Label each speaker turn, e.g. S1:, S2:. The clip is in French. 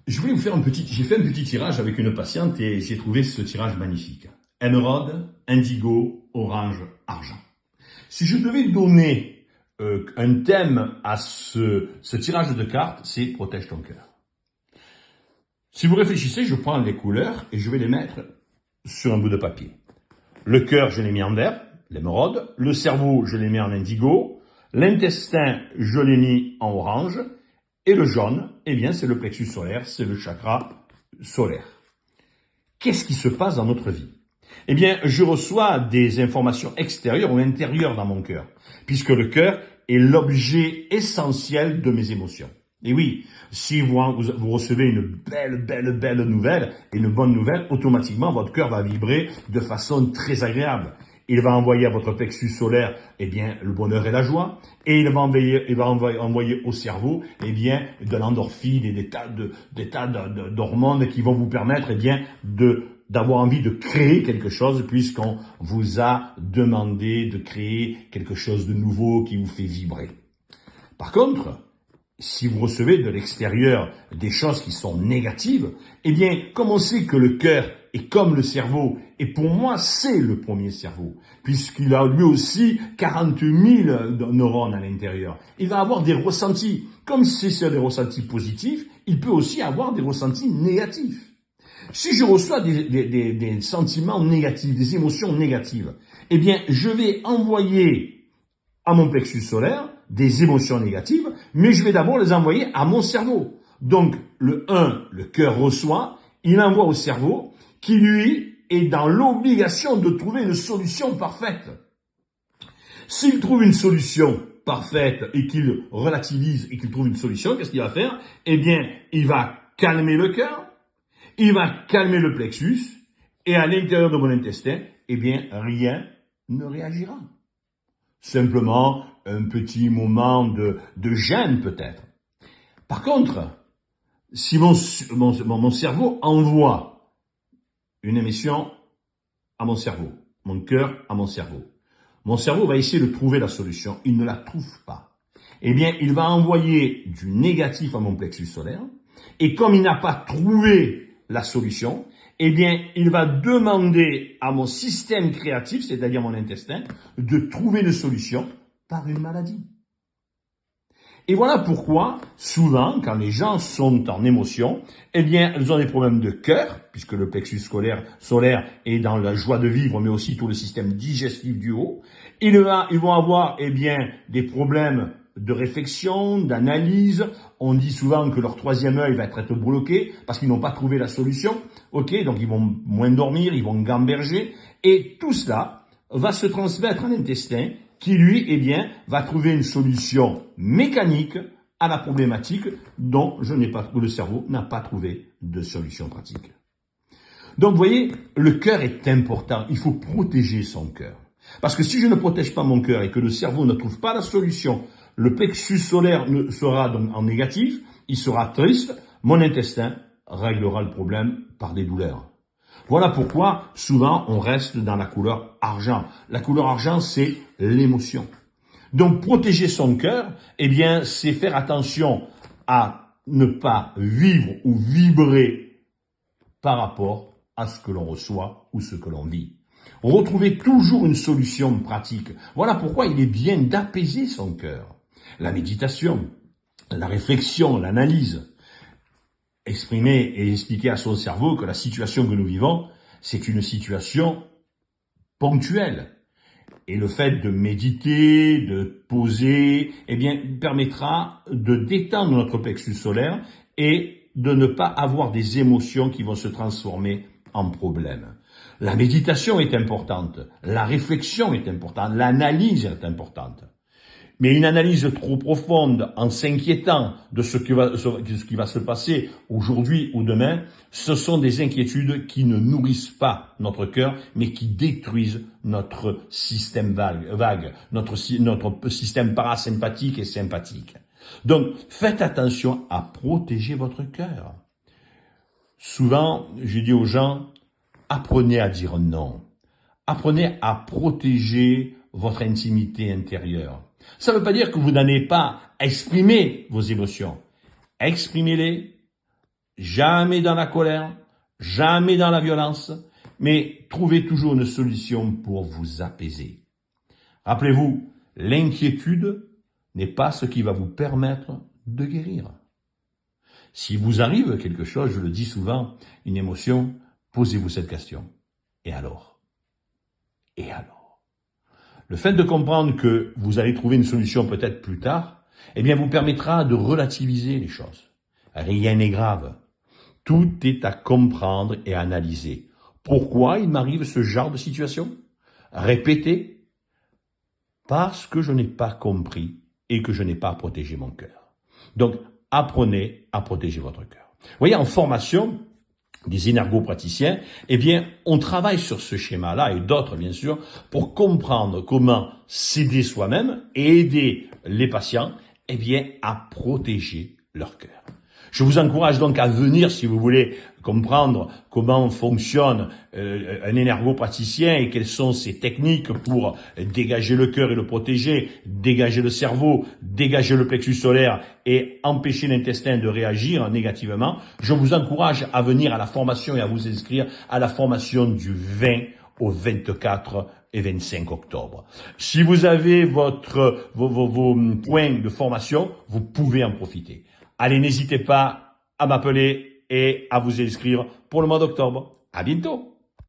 S1: Je voulais vous faire j'ai fait un petit tirage avec une patiente et j'ai trouvé ce tirage magnifique. Émeraude, indigo, orange, argent. Si je devais donner un thème à ce tirage de cartes, c'est protège ton cœur. Si vous réfléchissez, je prends les couleurs et je vais les mettre sur un bout de papier. Le cœur, je l'ai mis en vert, l'émeraude. Le cerveau, je l'ai mis en indigo. L'intestin, je l'ai mis en orange. Et le jaune, eh bien, c'est le plexus solaire, c'est le chakra solaire. Qu'est-ce qui se passe dans notre vie? Eh bien, je reçois des informations extérieures ou intérieures dans mon cœur, puisque le cœur est l'objet essentiel de mes émotions. Et oui, si vous recevez une belle nouvelle, et une bonne nouvelle, automatiquement, votre cœur va vibrer de façon très agréable. Il va envoyer à votre plexus solaire, eh bien, le bonheur et la joie, et il va envoyer au cerveau, eh bien, de l'endorphine et des tas d'hormones qui vont vous permettre, eh bien, d'avoir envie de créer quelque chose, puisqu'on vous a demandé de créer quelque chose de nouveau qui vous fait vibrer. Par contre, si vous recevez de l'extérieur des choses qui sont négatives, eh bien, comme on sait que le cœur est comme le cerveau, et pour moi, c'est le premier cerveau, puisqu'il a lui aussi 40 000 neurones à l'intérieur. Il va avoir des ressentis. Comme si c'est des ressentis positifs, il peut aussi avoir des ressentis négatifs. Si je reçois des sentiments négatifs, des émotions négatives, eh bien, je vais envoyer à mon plexus solaire des émotions négatives, mais je vais d'abord les envoyer à mon cerveau. Donc, le cœur reçoit, il envoie au cerveau, qui lui est dans l'obligation de trouver une solution parfaite. S'il trouve une solution parfaite et qu'il relativise et qu'il trouve une solution, qu'est-ce qu'il va faire? Eh bien, il va calmer le cœur, il va calmer le plexus, et à l'intérieur de mon intestin, eh bien, rien ne réagira. Simplement, un petit moment de gêne peut-être. Par contre, si mon cerveau envoie une émission à mon cerveau, mon cœur à mon cerveau va essayer de trouver la solution, il ne la trouve pas. Eh bien, il va envoyer du négatif à mon plexus solaire, et comme il n'a pas trouvé la solution, eh bien, il va demander à mon système créatif, c'est-à-dire mon intestin, de trouver une solution par une maladie. Et voilà pourquoi, souvent, quand les gens sont en émotion, eh bien, ils ont des problèmes de cœur, puisque le plexus solaire est dans la joie de vivre, mais aussi tout le système digestif du haut. Ils vont avoir, eh bien, des problèmes de réflexion, d'analyse. On dit souvent que leur troisième œil va être bloqué parce qu'ils n'ont pas trouvé la solution. Ok, donc ils vont moins dormir, ils vont gamberger. Et tout cela va se transmettre à l'intestin qui, lui, eh bien, va trouver une solution mécanique à la problématique dont le cerveau n'a pas trouvé de solution pratique. Donc, vous voyez, le cœur est important. Il faut protéger son cœur. Parce que si je ne protège pas mon cœur et que le cerveau ne trouve pas la solution, le plexus solaire sera donc en négatif, il sera triste, mon intestin réglera le problème par des douleurs. Voilà pourquoi, souvent, on reste dans la couleur argent. La couleur argent, c'est l'émotion. Donc, protéger son cœur, eh bien, c'est faire attention à ne pas vivre ou vibrer par rapport à ce que l'on reçoit ou ce que l'on vit. Retrouver toujours une solution pratique. Voilà pourquoi il est bien d'apaiser son cœur. La méditation, la réflexion, l'analyse. Exprimer et expliquer à son cerveau que la situation que nous vivons, c'est une situation ponctuelle. Et le fait de méditer, de poser, eh bien, permettra de détendre notre plexus solaire et de ne pas avoir des émotions qui vont se transformer en problèmes. La méditation est importante, la réflexion est importante, l'analyse est importante. Mais une analyse trop profonde en s'inquiétant de ce qui va se passer aujourd'hui ou demain, ce sont des inquiétudes qui ne nourrissent pas notre cœur, mais qui détruisent notre système vague, notre système parasympathique et sympathique. Donc, faites attention à protéger votre cœur. Souvent, je dis aux gens, apprenez à dire non. Apprenez à protéger votre intimité intérieure. Ça ne veut pas dire que vous n'allez pas exprimer vos émotions. Exprimez-les, jamais dans la colère, jamais dans la violence, mais trouvez toujours une solution pour vous apaiser. Rappelez-vous, l'inquiétude n'est pas ce qui va vous permettre de guérir. Si vous arrive quelque chose, je le dis souvent, une émotion, posez-vous cette question. Et alors? Et alors? Le fait de comprendre que vous allez trouver une solution peut-être plus tard, eh bien, vous permettra de relativiser les choses. Rien n'est grave. Tout est à comprendre et à analyser. Pourquoi il m'arrive ce genre de situation? Répétez. Parce que je n'ai pas compris et que je n'ai pas protégé mon cœur. Donc, apprenez à protéger votre cœur. Vous voyez, en formation des énergopraticiens, eh bien, on travaille sur ce schéma-là et d'autres, bien sûr, pour comprendre comment s'aider soi-même et aider les patients, eh bien, à protéger leur cœur. Je vous encourage donc à venir, si vous voulez comprendre comment fonctionne un énergopraticien et quelles sont ses techniques pour dégager le cœur et le protéger, dégager le cerveau, dégager le plexus solaire et empêcher l'intestin de réagir négativement. Je vous encourage à venir à la formation et à vous inscrire à la formation du 20 au 24 et 25 octobre. Si vous avez vos points de formation, vous pouvez en profiter. Allez, n'hésitez pas à m'appeler et à vous inscrire pour le mois d'octobre. À bientôt!